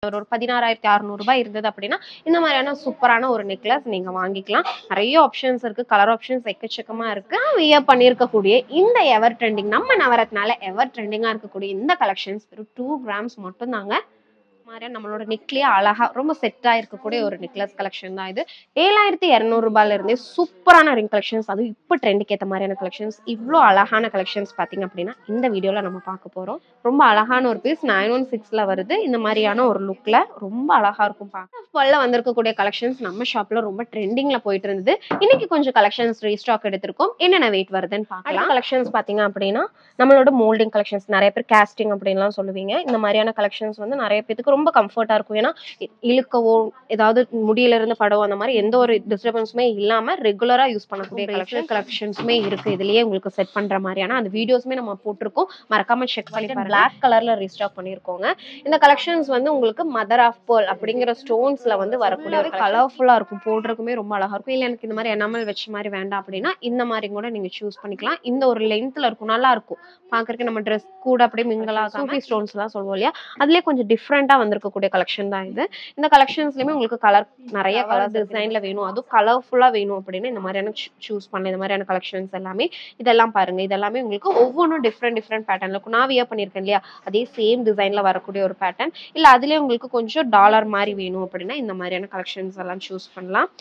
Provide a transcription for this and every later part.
ஒரு 16,600 ரூபாய் இருந்தது அப்படின்னா இந்த மாதிரியான சூப்பரான ஒரு நெக்லஸ் நீங்க வாங்கிக்கலாம். நிறைய ஆப்ஷன்ஸ் இருக்கு, கலர் ஆப்ஷன்ஸ் எக்கச்சக்கமா இருக்கு. வியர் பண்ணியிருக்கக்கூடிய இந்த எவர் ட்ரெண்டிங், நம்ம நவரத்னால எவர் ட்ரெண்டிங்கா இருக்கக்கூடிய இந்த கலெக்ஷன்ஸ் வெறும் 2 கிராம்ஸ் மட்டும் தாங்க. மாதிரியா நம்மளோட நெக்லயே அழகா ரொம்ப செட்டா இருக்கக்கூடிய ஒரு நெக்லஸ் கலெக்ஷன் தான் இது. 7,200 ரூபாயில இருந்தே சூப்பரான ரிங் கலெக்ஷன்ஸ், அதுவும் இப்போ ட்ரெண்டுக்கு ஏற்ற மாதிரியான கலெக்ஷன்ஸ், இவ்வளோ அழகான கலெக்ஷன்ஸ் பார்த்தீங்க அப்படின்னா இந்த வீடியோவில் நம்ம பார்க்க போகிறோம். ரொம்ப அழகான ஒரு பீஸ் 916ல வருது. இந்த மாதிரியான ஒரு லுக்கில் ரொம்ப அழகா இருக்கும் பார்க்க. வந்திருக்கக்கூடிய கலெக்ஷன்ஸ் நம்ம ஷாப்ல ரொம்ப ட்ரெண்டிங்ல போயிட்டு இருந்தது. இன்னைக்கு கொஞ்சம் கலெக்ஷன்ஸ் ரீஸ்டாக் எடுத்திருக்கோம். என்னென்ன வெயிட் வருதுன்னு பார்க்கலாம். கலெக்ஷன்ஸ் பார்த்தீங்க அப்படின்னா நம்மளோட மோல்டிங் கலெக்ஷன்ஸ், நிறைய பேர் கேஸ்டிங் அப்படின்லாம் சொல்லுவீங்க. இந்த மாதிரியான கலெக்ஷன்ஸ் வந்து நிறைய பேருக்கு ரொம்ப கம்ஃபர்ட்டா இருக்கும். ஏன்னா இழுக்கவோ ஏதாவது முடியில இருந்து படவோ அந்த மாதிரி எந்த ஒரு டிஸ்டர்பன்ஸுமே இல்லாம ரெகுலரா யூஸ் பண்ணக்கூடிய கலெக்ஷன்ஸுமே இருக்கு. இதுலயே உங்களுக்கு செட் பண்ற மாதிரியான அந்த வீடியோஸ்மே நம்ம போட்டிருக்கோம். மறக்காம செக் பண்ணி பாருங்க. பிளாக் கலர்ல ரீஸ்டாக் பண்ணிருக்கோங்க. இந்த கலெக்ஷன்ஸ் வந்து உங்களுக்கு மதர் ஆஃப் பேர்ல் அப்படிங்கிற ஸ்டோன்ஸ்ல வந்து வரக்கூடிய ஒரு கலர்ஃபுல்லா இருக்கும். போடுறதுக்குமே ரொம்ப அழகா இருக்கும். இல்ல எனக்கு இந்த மாதிரி எனாமல் வச்ச மாதிரி வேண்டாம் அப்படின்னா இந்த மாதிரி கூட நீங்க சூஸ் பண்ணிக்கலாம். இந்த ஒரு லென்த்ல இருக்கும், நல்லா இருக்கும் பாக்குறதுக்கு. நம்ம ட்ரெஸ் கூட அப்படியே மிங்கலா சூஃபி ஸ்டோன்ஸ் எல்லாம் சொல்லுவோம் இல்லையா, அதுலயே கொஞ்சம் டிஃப்ரெண்டா வந்திருக்கக்கூடிய கலெக்ஷன் தான் இது. இந்த கலெக்ஷன்ஸ்லயுமே உங்களுக்கு கலர் நிறைய கலர் டிசைன்ல வேணும், அதுவும் கலர்ஃபுல்லா வேணும் அப்படின்னு இந்த மாதிரியான சூஸ் பண்ணல. இந்த மாதிரியான கலெக்ஷன்ஸ் எல்லாமே இதெல்லாம் பாருங்க. இதெல்லாமே உங்களுக்கு ஒவ்வொன்றும் டிஃப்ரெண்ட் பேட்டர்ன்ல இருக்கும். நான் வியர் பண்ணியிருக்கேன் இல்லையா, அதே சேம் டிசைன்ல வரக்கூடிய ஒரு பேட்டர்ன். இல்ல அதுலயே உங்களுக்கு கொஞ்சம் டாலர் மாதிரி வேணும் அப்படின்னா இந்த மாதிரியான கலெக்ஷன்ஸ் எல்லாம் சூஸ் பண்ணலாம்.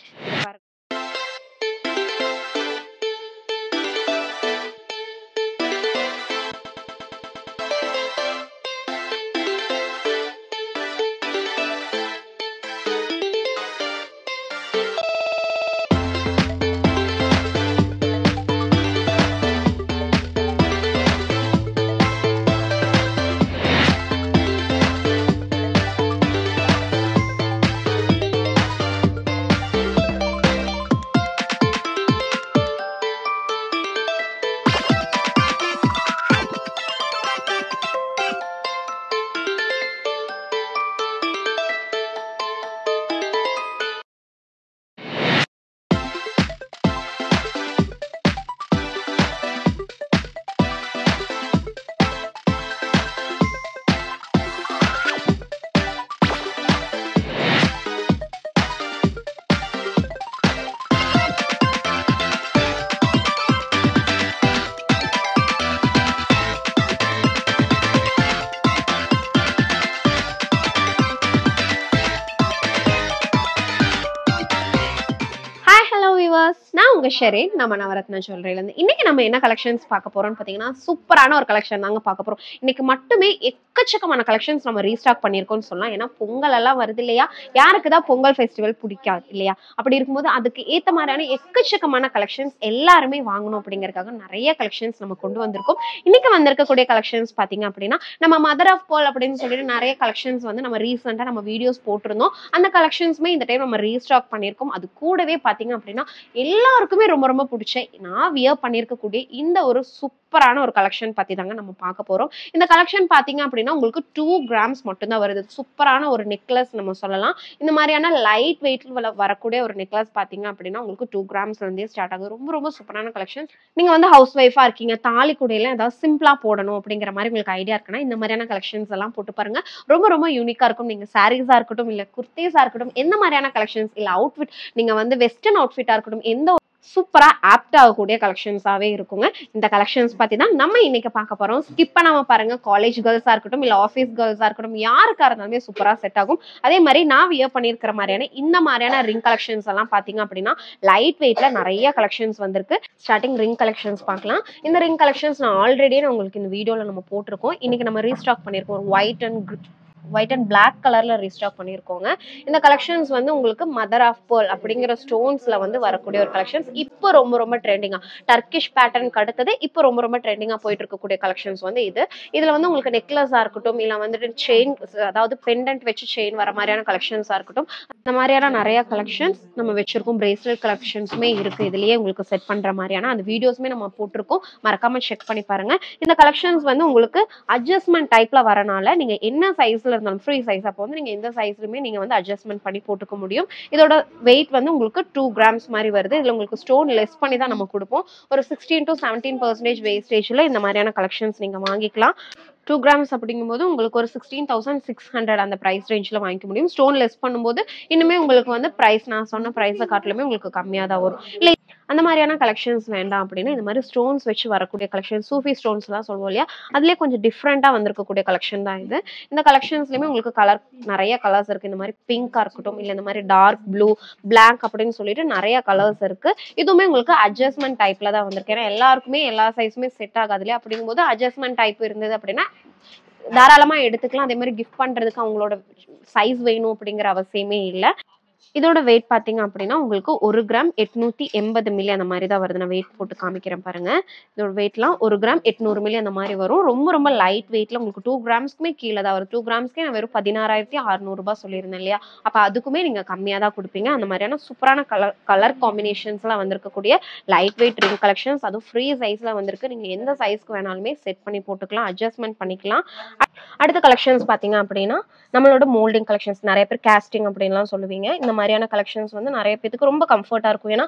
நான் உங்க ஷெரீன், நம்ம நவரத்னா ஜுவல்லரியில இருந்து. இன்னைக்கு நம்ம என்ன கலெக்ஷன்ஸ் பார்க்க போறோம்னு பாத்தீங்கன்னா சூப்பரான ஒரு கலெக்ஷன் தாங்க பார்க்க போறோம். இன்னைக்கு மட்டுமே எக்கச்சக்கமான கலெக்ஷன்ஸ் நம்ம ரீஸ்டாக் பண்ணியிருக்கோம்னு சொல்லலாம். ஏன்னா பொங்கல் எல்லாம் வருது இல்லையா, யாருக்கு தான் பொங்கல் ஃபெஸ்டிவல் பிடிக்காது இல்லையா? அப்படி இருக்கும்போது அதுக்கு ஏத்த மாதிரியான எக்கச்சக்கமான கலெக்ஷன்ஸ் எல்லாருமே வாங்கணும் அப்படிங்கறதுக்காக நிறைய கலெக்ஷன்ஸ் நம்ம கொண்டு வந்திருக்கோம். இன்னைக்கு வந்திருக்கக்கூடிய கலெக்ஷன்ஸ் பாத்தீங்க அப்படின்னா நம்ம மதர் ஆஃப் பேர்ல் அப்படின்னு சொல்லிட்டு நிறைய கலெக்ஷன்ஸ் வந்து நம்ம ரீசெண்டா நம்ம வீடியோஸ் போட்டிருந்தோம். அந்த கலெக்ஷன்ஸ்மே இந்த டைம் நம்ம ரீஸ்டாக் பண்ணியிருக்கோம். அது கூடவே பாத்தீங்க அப்படின்னா எல்லாருக்குமே ரொம்ப ரொம்ப பிடிச்ச, நான் வியர் பண்ணியிருக்கக்கூடிய இந்த ஒரு சூப்பரான ஒரு கலெக்ஷன் பத்தி தாங்க நம்ம பார்க்க போறோம். இந்த கலெக்ஷன் பாத்தீங்க அப்படின்னா உங்களுக்கு 2 கிராம்ஸ் மட்டும் தான் வருது. சூப்பரான ஒரு நெக்லஸ் நம்ம சொல்லலாம். இந்த மாதிரியான லைட் வெயிட்ல வரக்கூடிய ஒரு நெக்லஸ் பாத்தீங்க அப்படின்னா உங்களுக்கு 2 கிராம்ஸ்ல இருந்தே ஸ்டார்ட் ஆகுது. ரொம்ப ரொம்ப சூப்பரான கலெக்ஷன். நீங்க வந்து ஹவுஸ் ஒய்ஃபா இருக்கீங்க, தாலி கூடையில ஏதாவது சிம்பிளா போடணும் அப்படிங்கிற மாதிரி உங்களுக்கு ஐடியா இருக்குன்னா இந்த மாதிரியான கலெக்ஷன்ஸ் எல்லாம் போட்டு பாருங்க. ரொம்ப ரொம்ப யூனிக்கா இருக்கும். நீங்க சாரீஸா இருக்கட்டும், இல்ல குர்த்திஸா இருக்கட்டும், எந்த மாதிரியான கலெக்ஷன்ஸ், இல்ல அவுட்ஃபிட் நீங்க வந்து வெஸ்டர்ன் அவுட்ஃபிட்டா இருக்கட்டும், எந்த சூப்பரா ஆப்ட் ஆகக்கூடிய கலெக்ஷன்ஸாவே இருக்குங்க. இந்த கலெக்ஷன்ஸ் பத்தி தான் நம்ம இன்னைக்கு பார்க்க போறோம். ஸ்கிப் பண்ணாம பாருங்க. காலேஜ் கேர்ள்ஸா இருக்கட்டும், இல்ல ஆஃபீஸ் கேர்ள்ஸா இருக்கட்டும், யாருக்கா இருந்தாலுமே சூப்பரா செட் ஆகும். அதே மாதிரி நான் வியர் பண்ணியிருக்கிற மாதிரியான இந்த மாதிரியான ரிங் கலெக்ஷன்ஸ் எல்லாம் பாத்தீங்க அப்படின்னா லைட் வெயிட்ல நிறைய கலெக்ஷன்ஸ் வந்திருக்கு. ஸ்டார்டிங் ரிங் கலெக்ஷன்ஸ் பார்க்கலாம். இந்த ரிங் கலெக்ஷன்ஸ் நான் ஆல்ரெடி உங்களுக்கு இந்த வீடியோல நம்ம போட்டிருக்கோம். இன்னைக்கு நம்ம ரீஸ்டாக் பண்ணியிருக்கோம். ஒயிட் அண்ட் பிளாக் கலர்ல ரீஸ்டாக் பண்ணியிருக்கோங்க. இந்த கலெக்ஷன்ஸ் வந்து உங்களுக்கு மதர் ஆஃப் பேர்ல் அப்படிங்கிற ஸ்டோன்ஸ்ல வந்து வரக்கூடிய ஒரு கலெக்ஷன்ஸ். இப்போ ரொம்ப ரொம்ப ட்ரெண்டிங்கா டர்க்கிஷ் பேட்டர்னுக்கு அடுத்தது இப்போ ரொம்ப ரொம்ப ட்ரெண்டிங்கா போயிட்டு இருக்கக்கூடிய கலெக்ஷன்ஸ் வந்து இதுல வந்து உங்களுக்கு நெக்லஸா இருக்கட்டும், இல்ல வந்துட்டு செயின், அதாவது பெண்டன்ட் வச்சு செயின் வர மாதிரியான கலெக்ஷன்ஸா இருக்கட்டும், அந்த மாதிரியான நிறைய கலெக்ஷன்ஸ் நம்ம வச்சிருக்கோம். பிரேஸ்லெட் கலெக்ஷன்ஸுமே இருக்கு. இதுலயே உங்களுக்கு செட் பண்ற மாதிரியான அந்த வீடியோஸ்மே நம்ம போட்டிருக்கோம். மறக்காம செக் பண்ணி பாருங்க. இந்த கலெக்ஷன்ஸ் வந்து உங்களுக்கு அட்ஜஸ்ட்மெண்ட் டைப்ல வரனால நீங்க என்ன சைஸ்ல இருந்தாலும் ஃப்ரீ சைஸ், அப்போ வந்து நீங்க எந்த சைஸ்லயுமே நீங்க வந்து அட்ஜஸ்ட்மெண்ட் பண்ணி போட்டுக்க முடியும். இதோட வெயிட் வந்து உங்களுக்கு 2 கிராம்ஸ் மாதிரி வருது. இதுல உங்களுக்கு ஸ்டோன் லெஸ் பண்ணி தான் நம்ம கொடுப்போம். ஒரு 16 to 17% வேஸ்டேஜ்ல இந்த மாதிரியான கலெக்ஷன்ஸ் நீங்க வாங்கிக்கலாம். 2 கிராம்ஸ் அப்படிங்கும்போது உங்களுக்கு ஒரு 16,600 அந்த பிரைஸ் ரேஞ்ச்ல வாங்கிக்க முடியும். ஸ்டோன் லெஸ் பண்ணும்போது இன்னுமே உங்களுக்கு வந்து பிரைஸ் நான் சொன்ன பிரைஸை காட்டிலுமே உங்களுக்கு கம்மியா தான் வரும். இல்ல அந்த மாதிரியான கலெக்ஷன்ஸ் வேண்டாம் அப்படின்னா இந்த மாதிரி ஸ்டோன்ஸ் வச்சு வரக்கூடிய கலெக்ஷன், சூஃபி ஸ்டோன்ஸ் எல்லாம் சொல்லுவோம் இல்லையா, அதுலயே கொஞ்சம் டிஃப்ரெண்டா வந்திருக்கக்கூடிய கலெக்ஷன் தான் இது. இந்த கலெக்ஷன்ஸ்லயுமே உங்களுக்கு நிறைய கலர்ஸ் இருக்கு. இந்த மாதிரி பிங்கா இருக்கட்டும், இல்ல இந்த மாதிரி டார்க் ப்ளூ, பிளாக் அப்படின்னு சொல்லிட்டு நிறைய கலர்ஸ் இருக்கு. இதுவுமே உங்களுக்கு அட்ஜஸ்ட்மெண்ட் டைப்ல தான் வந்திருக்கு. ஏன்னா எல்லாருக்குமே எல்லா சைஸுமே செட் ஆகாது இல்லையா, அப்படிங்கும்போது அட்ஜஸ்ட்மெண்ட் டைப் இருந்தது அப்படின்னா தாராளமா எடுத்துக்கலாம். அதே மாதிரி கிஃப்ட் பண்றதுக்கு அவங்களோட சைஸ் வேணும் அப்படிங்கிற அவசியமே இல்லை. இதோட வெயிட் பாத்தீங்க அப்படின்னா உங்களுக்கு 1 கிராம் 880 மில்லி அந்த மாதிரி தான் வருது. நான் வெயிட் போட்டு காமிக்கிறேன் பாருங்க. இதோட வெயிட்லாம் 1 கிராம் 800 மில்லி அந்த மாதிரி வரும். ரொம்ப ரொம்ப லைட் வெயிட்ல உங்களுக்கு 2 கிராம்ஸ்க்குமே கீழே தான் வரும். 2 கிராம்ஸ்க்கே நான் வெறும் 16,600 ரூபாய் சொல்லியிருந்தேன் இல்லையா, அப்ப அதுக்குமே நீங்க கம்மியா தான் கொடுப்பீங்க. அந்த மாதிரியான சூப்பரான கலர் காம்பினேஷன்ஸ் எல்லாம் வந்திருக்கக்கூடிய லைட் வெயிட் ரிங் கலெக்ஷன்ஸ், அதுவும் ஃப்ரீ சைஸ்ல வந்திருக்கு. நீங்க எந்த சைஸ்க்கு வேணாலுமே செட் பண்ணி போட்டுக்கலாம், அட்ஜஸ்ட்மெண்ட் பண்ணிக்கலாம். அடுத்த கலெக்ஷன்ஸ் பாத்தீங்க அப்படின்னா நம்மளோட மோல்டிங் கலெக்ஷன்ஸ், நிறைய பேர் கேஸ்டிங் அப்படின்லாம் சொல்லுவீங்க. இந்த மாதிரியான கலெக்ஷன்ஸ் வந்து நிறைய பேருக்கு ரொம்ப கம்ஃபர்ட்டா இருக்கும். ஏன்னா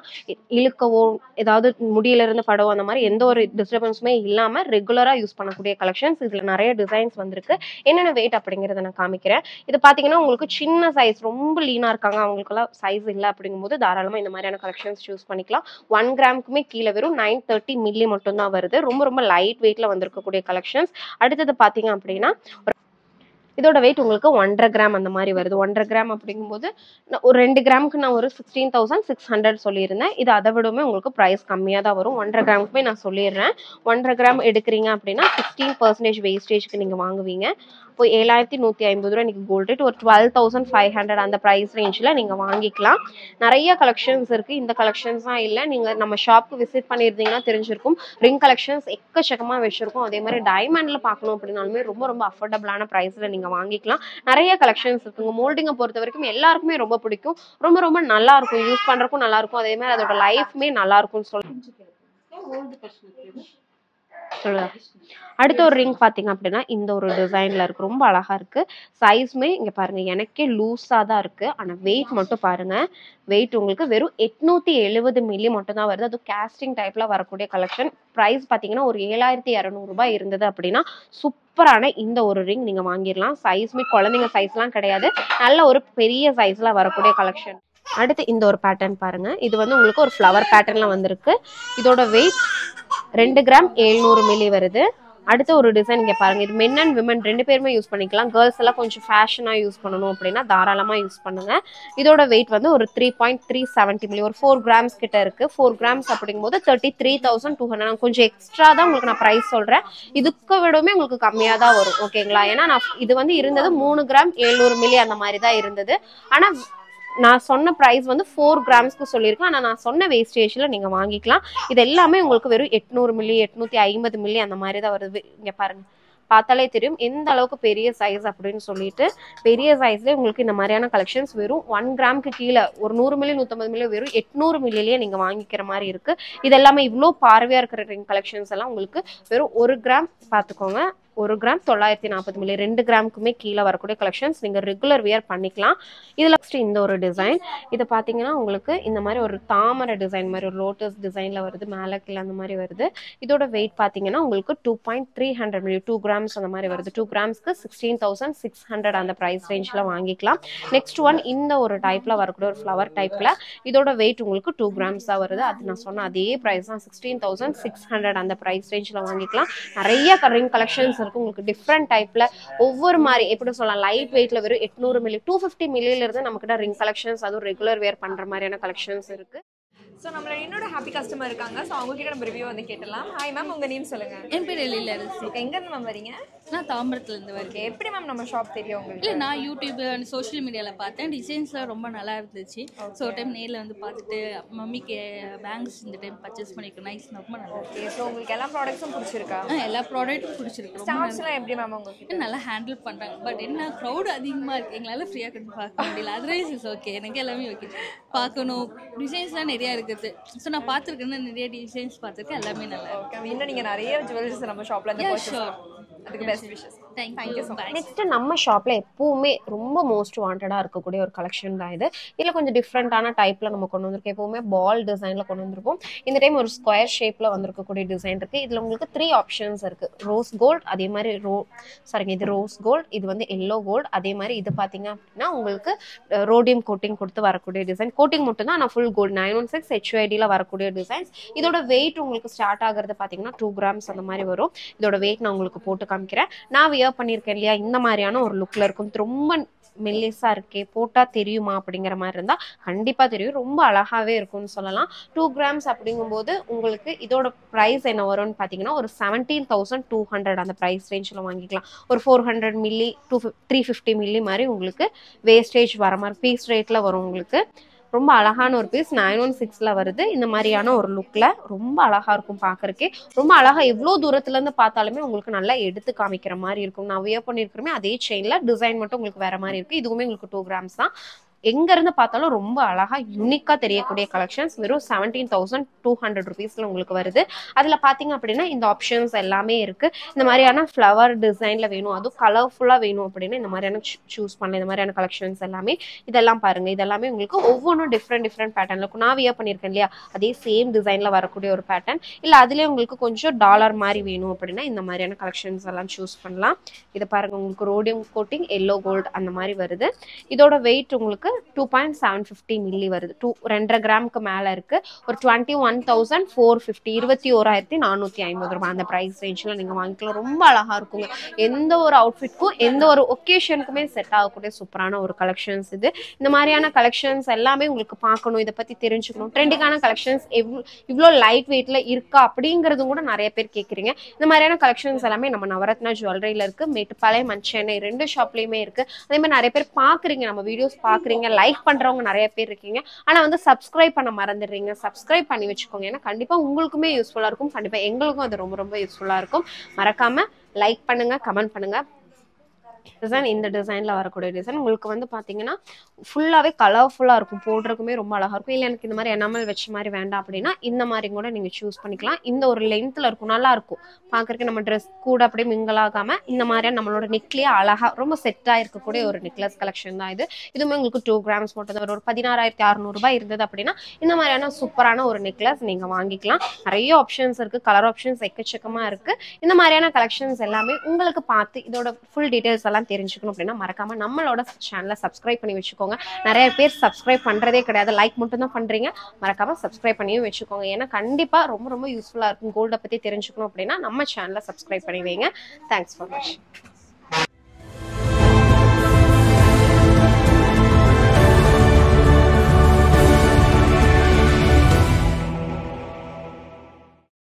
இழுக்கவோ ஏதாவது முடியில இருந்து படவோ அந்த மாதிரி எந்த ஒரு டிஸ்டர்பன்ஸுமே இல்லாம ரெகுலரா யூஸ் பண்ணக்கூடிய கலெக்ஷன்ஸ். இதுல நிறைய டிசைன்ஸ் வந்திருக்கு. என்னென்ன வெயிட் அப்படிங்கறத நான் காமிக்கிறேன். இது பாத்தீங்கன்னா உங்களுக்கு சின்ன சைஸ், ரொம்ப லீனா இருக்காங்க, அவங்களுக்கெல்லாம் சைஸ் இல்லை அப்படிங்கும்போது தாராளமா இந்த மாதிரியான கலெக்ஷன்ஸ் சூஸ் பண்ணிக்கலாம். 1 கிராமுக்குமே கீழே வெறும் 930 மில்லி மட்டும் தான் வருது. ரொம்ப ரொம்ப லைட் வெயிட்ல வந்திருக்கக்கூடிய கலெக்ஷன்ஸ். அடுத்தது பாத்தீங்க அப்படின்னா இதோட வெயிட் உங்களுக்கு 1.5 கிராம் அந்த மாதிரி வருது. 1.5 கிராம் அப்படிங்கும்போது ஒரு 2 கிராமுக்கு நான் ஒரு 16,600 சொல்லியிருந்தேன். இது அதை விடவுமே உங்களுக்கு ப்ரைஸ் கம்மியாக தான் வரும். 1.5 கிராமுக்குமே நான் சொல்லிடுறேன். 1.5 கிராம் எடுக்கிறீங்க அப்படின்னா 16% வேஸ்டேஜ்க்கு நீங்கள் வாங்குவீங்க. இப்போ 7,150 ரூபா இன்னைக்கு கோல்ட் ரேட், ஒரு 12,500 அந்த ப்ரைஸ் ரேஞ்சில் நீங்கள் வாங்கிக்கலாம். நிறைய கலெக்ஷன்ஸ் இருக்குது. இந்த கலெக்ஷன்ஸ் தான் இல்லை, நீங்கள் நம்ம ஷாப்க்கு விசிட் பண்ணியிருந்தீங்கன்னா தெரிஞ்சிருக்கும். ரிங் கலெக்ஷன்ஸ் எக்கச்சக்கமாக வச்சுருக்கோம். அதே மாதிரி டைமண்டில் பார்க்கணும் அப்படின்னாலுமே ரொம்ப ரொம்ப அஃபோர்டபுளான ப்ரைஸில் நீங்கள் வாங்கிக்கலாம். நிறைய கலெக்ஷன்ஸ் இருக்குங்க. மோல்டிங்கை பொறுத்த வரைக்கும் எல்லாருக்குமே ரொம்ப பிடிக்கும். ரொம்ப ரொம்ப நல்லா இருக்கும், யூஸ் பண்ணுறக்கும் நல்லா இருக்கும். அதே மாதிரி அதோட லைஃப்மே நல்லா இருக்கும்னு சொல்லுங்க. அடுத்த ஒரு ரிங் பாத்தீங்க அப்படின்னா இந்த ஒரு டிசைன்ல இருக்கு. ரொம்ப அழகா இருக்கு. சைஸ்மே இங்க பாருங்க, எனக்கே லூஸா தான் இருக்கு. ஆனா வெயிட் மட்டும் பாருங்க, வெயிட் உங்களுக்கு வெறும் 870 மில்லி மட்டும் தான் வருது. அது கேஸ்டிங் டைப்ல வரக்கூடிய கலெக்ஷன். பிரைஸ் பாத்தீங்கன்னா ஒரு 7,200 ரூபாய் இருந்தது அப்படின்னா சூப்பரான இந்த ஒரு ரிங் நீங்க வாங்கிடலாம். சைஸ்மே குழந்தைங்க சைஸ்லாம் கிடையாது, நல்ல ஒரு பெரிய சைஸ்ல வரக்கூடிய கலெக்ஷன். அடுத்து இந்த ஒரு பேட்டர்ன் பாருங்க. இது வந்து உங்களுக்கு ஒரு ஃப்ளவர் பேட்டர்ன்ல வந்திருக்கு. இதோட வெயிட் 2 கிராம் 700 மில்லி வருது. அடுத்த ஒரு டிசைன் இங்க பாருங்க. இது மென் அண்ட் விமன் ரெண்டு பேருமே யூஸ் பண்ணிக்கலாம். கேர்ள்ஸ் எல்லாம் கொஞ்சம் ஃபேஷனா யூஸ் பண்ணணும் அப்படின்னா தாராளமா யூஸ் பண்ணுங்க. இதோட வெயிட் வந்து ஒரு 3.370 மில்லி, ஒரு 4 கிராம்ஸ் கிட்ட இருக்கு. 4 கிராம்ஸ் அப்படிங்கும்போது 33,200. கொஞ்சம் எக்ஸ்ட்ரா தான் உங்களுக்கு நான் பிரைஸ் சொல்றேன். இதுக்கு விடவுமே உங்களுக்கு கம்மியா தான் வரும், ஓகேங்களா? ஏன்னா நான் இது வந்து இருந்தது 3 கிராம் 700 மில்லி அந்த மாதிரி தான் இருந்தது. ஆனா நான் சொன்ன பிரைஸ் வந்து 4 கிராம்ஸ்க்கு சொல்லியிருக்கேன். ஆனால் நான் சொன்ன வேஸ்டேஜ்ல நீங்க வாங்கிக்கலாம். இது எல்லாமே உங்களுக்கு வெறும் 800 மில்லி 850 மில்லி அந்த மாதிரி தான் வருது. இங்க பாருங்க, பார்த்தாலே தெரியும் எந்த அளவுக்கு பெரிய சைஸ் அப்படின்னு சொல்லிட்டு. பெரிய சைஸ்ல உங்களுக்கு இந்த மாதிரியான கலெக்ஷன்ஸ் வெறும் 1 கிராமுக்கு கீழே ஒரு 100 மில்லி 150 மில்லி வெறும் 800 மில்லிலேயே நீங்க வாங்கிக்கிற மாதிரி இருக்கு. இது எல்லாமே இவ்வளோ பார்வையா இருக்கிற ரிங் கலெக்ஷன்ஸ் எல்லாம் உங்களுக்கு வெறும் 1 கிராம் பார்த்துக்கோங்க, 1 கிராம் 940 மில்லி, 2 கிராமுக்குமே கீழே வரக்கூடிய கலெக்ஷன்ஸ். நீங்க ரெகுலர் வியர் பண்ணிக்கலாம். இதுல இந்த ஒரு டிசைன், இது பாத்தீங்கன்னா உங்களுக்கு இந்த மாதிரி ஒரு தாமரை டிசைன் மாதிரி ஒரு லோட்டஸ் டிசைன்ல வருது, மேல கீழே அந்த மாதிரி வருது. இதோட வெயிட் பாத்தீங்கன்னா உங்களுக்கு 2.300 மில்லி, 2 கிராம்ஸ் அந்த மாதிரி வருது. 2 கிராம்ஸ்க்கு 16,600 அந்த பிரைஸ் ரேஞ்ச்ல வாங்கிக்கலாம். நெக்ஸ்ட் ஒன் இந்த ஒரு டைப்ல வரக்கூடிய ஒரு ஃப்ளவர் டைப்ல. இதோட வெயிட் உங்களுக்கு 2 கிராம்ஸ் தான் வருது. அது நான் சொன்ன அதே பிரைஸ் தான், 16,600 அந்த பிரைஸ் ரேஞ்ச்ல வாங்கிக்கலாம். நிறைய ரிங் கலெக்ஷன்ஸ் இருக்கு உங்களுக்கு டிஃப்ரெண்ட் டைப்ல. ஒவ்வொரு மாதிரி எப்படி சொல்லலாம், லைட் வெயிட்ல வெறும் 800 மில்லி 250 மில்லியில இருந்து நமக்கிட்ட ரிங் கலெக்ஷன்ஸ், அதுவும் ரெகுலர் வேர் பண்ற மாதிரியான கலெக்ஷன்ஸ் இருக்கு. ஸோ நம்மளோட இன்னொரு ஹாப்பி கஸ்டமர் இருக்காங்க. ஸோ அவங்ககிட்ட நம்ம ரிவ்யூ வந்து கேட்டலாம். ஹாய் மேம், உங்கள் நேம் சொல்லுங்க. என் பேர் எழில அரசி. எங்கேருந்து மேம் வரீங்க? நான் தாம்பரத்துலேருந்து வரேன். எப்படி மேம் நம்ம ஷாப் தெரியும் உங்களுக்கு? இல்லை, நான் யூடியூப் அண்ட் சோஷியல் மீடியாவில் பார்த்தேன். டிசைன்ஸ்லாம் ரொம்ப நல்லா இருந்துச்சு. ஸோ டைம் நேரில் வந்து பார்த்துட்டு மம்மிக்கு பேங்க்ஸ் இந்த டைம் பர்ச்சேஸ் பண்ணிக்கணும். நைஸ், ரொம்ப நல்லா. ஓகே, ஸோ உங்களுக்கு எல்லா ப்ராடக்ட்ஸும் பிடிச்சிருக்கா? எல்லா ப்ராடக்ட்டும் பிடிச்சிருக்கு. ஸ்டாஃப்ஸ்லாம் எப்படி மேம் உங்களுக்கு? நல்லா ஹேண்டில் பண்ணுறாங்க. பட் என்ன க்ரௌட் அதிகமாக இருக்குது, எங்களால் ஃப்ரீயாக கண்டு பார்க்க முடியல. அதர்வைஸ் இஸ் ஓகே, எனக்கு எல்லாமே ஓகே. பார்க்கணும், டிசைன்ஸ்லாம் நிறையா இருக்குது. ஸோ நான் பார்த்துருக்கேன்னா நிறைய டிசைன்ஸ் பார்த்துருக்கேன், எல்லாமே நல்லா. ஓகே, இன்னும் நீங்கள் நிறைய ஜுவல்ஸ் நம்ம ஷாப்பில் இருந்து ஷோர். அதுக்கு best wishes. Thank you so much. Next நம்ம ஷாப்ல எப்பவுமே ரொம்ப மோஸ்ட் வாண்டடா இருக்கக்கூடிய ஒரு கலெக்ஷன் தான் இது. இதுல கொஞ்சம் டிஃப்ரெண்டான டைப்ல நம்ம கொண்டு வந்திருக்கோம். எப்பவுமே பால் டிசைன்ல கொண்டு வந்திருப்போம். இந்த டைம் ஒரு ஸ்கொயர் ஷேப்ல வந்திருக்கக்கூடிய டிசைன் இருக்கு. இதுல உங்களுக்கு 3 ஆப்ஷன்ஸ் இருக்கு. ரோஸ் கோல்ட், அதே மாதிரி இது ரோஸ் கோல்ட், இது வந்து எல்லோ கோல்ட், அதே மாதிரி இது பாத்தீங்க அப்படின்னா உங்களுக்கு ரோடியம் கோட்டிங் கொடுத்து வரக்கூடிய டிசைன். கோட்டிங் மட்டும் தான், ஆனால் ஃபுல் கோல்ட் 916 HUID வரக்கூடிய டிசைன்ஸ். இதோட வெயிட் உங்களுக்கு ஸ்டார்ட் ஆகுறது பாத்தீங்கன்னா 2 grams அந்த மாதிரி வரும். இதோட வெயிட் நான் உங்களுக்கு போட்டு காமிக்கிறேன். நான் வியர் பண்ணியிருக்கேன் இல்லையா, இந்த மாதிரியான ஒரு லுக்ல இருக்கும். ரொம்ப மெல்லிசா இருக்கே, போட்டா தெரியுமா அப்படிங்கிற மாதிரி இருந்தா கண்டிப்பா தெரியும். ரொம்ப அழகாவே இருக்கும்னு சொல்லலாம். 2 grams அப்படிங்கும்போது உங்களுக்கு இதோட பிரைஸ் என்ன வரும்னு பாத்தீங்கன்னா ஒரு 17,200 அந்த பிரைஸ் ரேஞ்சில் வாங்கிக்கலாம். ஒரு 400 மில்லி 350 மில்லி மாதிரி உங்களுக்கு வேஸ்டேஜ் வர மாதிரி பீஸ் ரேட்ல வரும். உங்களுக்கு ரொம்ப அழகான ஒரு பீஸ் 916ல வருது. இந்த மாதிரியான ஒரு லுக்ல ரொம்ப அழகா இருக்கும் பாக்குறதுக்கே. ரொம்ப அழகா எவ்வளோ தூரத்துல இருந்து பார்த்தாலுமே உங்களுக்கு நல்லா எடுத்து காமிக்கிற மாதிரி இருக்கும். நான் வியர் பண்ணிருக்கிறேன் அதே செயின்ல, டிசைன் மட்டும் உங்களுக்கு வேற மாதிரி இருக்கு. இதுவுமே உங்களுக்கு 2 grams தான். எங்க இருந்து பார்த்தாலும் ரொம்ப அழகா யூனிக்கா தெரியக்கூடிய கலெக்ஷன்ஸ் வெறும் 17,200 ருபீஸ்ல உங்களுக்கு வருது. அதுல பாத்தீங்க அப்படின்னா இந்த ஆப்ஷன்ஸ் எல்லாமே இருக்கு. இந்த மாதிரியான ஃப்ளவர் டிசைன்ல வேணும், அதுவும் கலர்ஃபுல்லா வேணும் அப்படின்னா இந்த மாதிரியான சூஸ் பண்ணலாம். இந்த மாதிரியான கலெக்ஷன்ஸ் எல்லாமே இதெல்லாம் பாருங்க. இதெல்லாமே உங்களுக்கு ஒவ்வொன்றும் டிஃப்ரெண்ட் பேட்டர்ன்ல இருக்கும். நான் வியர் பண்ணியிருக்கேன் இல்லையா, அதே சேம் டிசைன்ல வரக்கூடிய ஒரு பேட்டர்ன். இல்ல அதுலயே உங்களுக்கு கொஞ்சம் டாலர் மாதிரி வேணும் அப்படின்னா இந்த மாதிரியான கலெக்ஷன்ஸ் எல்லாம் சூஸ் பண்ணலாம். இதை பாருங்க, உங்களுக்கு ரோடியம் கோட்டிங் எல்லோ கோல்ட் அந்த மாதிரி வருது. இதோட வெயிட் உங்களுக்கு 2.750 மில்லி வருது. 2.5 கிராமுக்கு மேல இருக்கு. ஒரு 21,450 21,450 ரூபாய் அந்த பிரைஸ் ரேஞ்ச்ல நீங்க வாங்கிக்கலாம். ரொம்ப அழகா இருக்குங்க. எந்த ஒரு அவுட்ஃபிட்க்கும் எந்த ஒரு ஒகேஷனுக்குமே செட் ஆகக்கூடிய சூப்பரான ஒரு கலெக்ஷன்ஸ் இது. இந்த மாதிரியான கலெக்ஷன்ஸ் எல்லாமே உங்களுக்கு பார்க்கணும், இதை பத்தி தெரிஞ்சுக்கணும், ட்ரெண்டிங்கான கலெக்ஷன்ஸ் இவ்வளோ லைட் வெயிட்ல இருக்கா அப்படிங்கறதும் கூட நிறைய பேர் கேட்குறீங்க. இந்த மாதிரியான கலெக்ஷன்ஸ் எல்லாமே நம்ம நவரத்னா ஜுவல்லரியில இருக்கு. மேட்டுப்பாளையம் அண்ட் சென்னை 2 ஷாப்லயுமே இருக்கு. அதே மாதிரி நிறைய பேர் பாக்குறீங்க, நம்ம வீடியோஸ் பாக்குறீங்க, லைக் பண்றவங்க நிறைய பேர் இருக்கீங்க. ஆனா வந்து சப்ஸ்கிரைப் பண்ண மறந்துடுறீங்க. சப்ஸ்கிரைப் பண்ணி வச்சுக்கோங்க. ஏன்னா கண்டிப்பா உங்களுக்குமே யூஸ்ஃபுல்லா இருக்கும், கண்டிப்பா எங்களுக்கும் அது ரொம்ப ரொம்ப யூஸ்ஃபுல்லா இருக்கும். மறக்காம லைக் பண்ணுங்க, கமெண்ட் பண்ணுங்க. டிசைன் இந்த டிசைன்ல வரக்கூடிய டிசைன் உங்களுக்கு வந்து பாத்தீங்கன்னா ஃபுல்லாவே கலர்ஃபுல்லா இருக்கும். போடுறதுக்குமே ரொம்ப அழகா இருக்கும். இல்லை எனக்கு இந்த மாதிரி எனாமல் வச்ச மாதிரி வேண்டாம் அப்படின்னா இந்த மாதிரி கூட நீங்க சூஸ் பண்ணிக்கலாம். இந்த ஒரு லென்த்ல இருக்கும், நல்லா இருக்கும் பாக்குறதுக்கு. நம்ம ட்ரெஸ் கூட அப்படியே மிங்கிள் ஆகாம இந்த மாதிரியா நம்மளோட நெக்லயே அழகா ரொம்ப செட்டா இருக்கக்கூடிய ஒரு நெக்லஸ் கலெக்ஷன் தான் இது. இதுவுமே உங்களுக்கு 2 grams மட்டும் தான். ஒரு 16,600 ரூபாய் இருந்தது அப்படின்னா இந்த மாதிரியான சூப்பரான ஒரு நெக்லஸ் நீங்க வாங்கிக்கலாம். நிறைய ஆப்ஷன்ஸ் இருக்கு, கலர் ஆப்ஷன்ஸ் எக்கச்சக்கமா இருக்கு. இந்த மாதிரியான கலெக்ஷன்ஸ் எல்லாமே உங்களுக்கு பார்த்து இதோட ஃபுல் டீடைல்ஸ் எல்லாம் தெரிஞ்சுக்கணும் அப்படின்னா மறக்காம நம்மளோட சேனலை சப்ஸ்கிரைப் பண்ணி வச்சுக்கோங்க. நிறைய பேர் சப்ஸ்கிரைப் பண்றதே கிடையாது, லைக் மட்டும் தான் பண்றீங்க. மறக்காம சப்ஸ்கிரைப் பண்ணியும் வச்சுக்கோங்க. ஏன்னா கண்டிப்பா ரொம்ப ரொம்ப யூஸ்ஃபுல்லா இருக்கும். கோல்டை பத்தி தெரிஞ்சுக்கணும் அப்படின்னா நம்ம சேனலை சப்ஸ்கிரைப் பண்ணி வைங்க. தேங்க்ஸ் ஃபார் வாட்சிங்.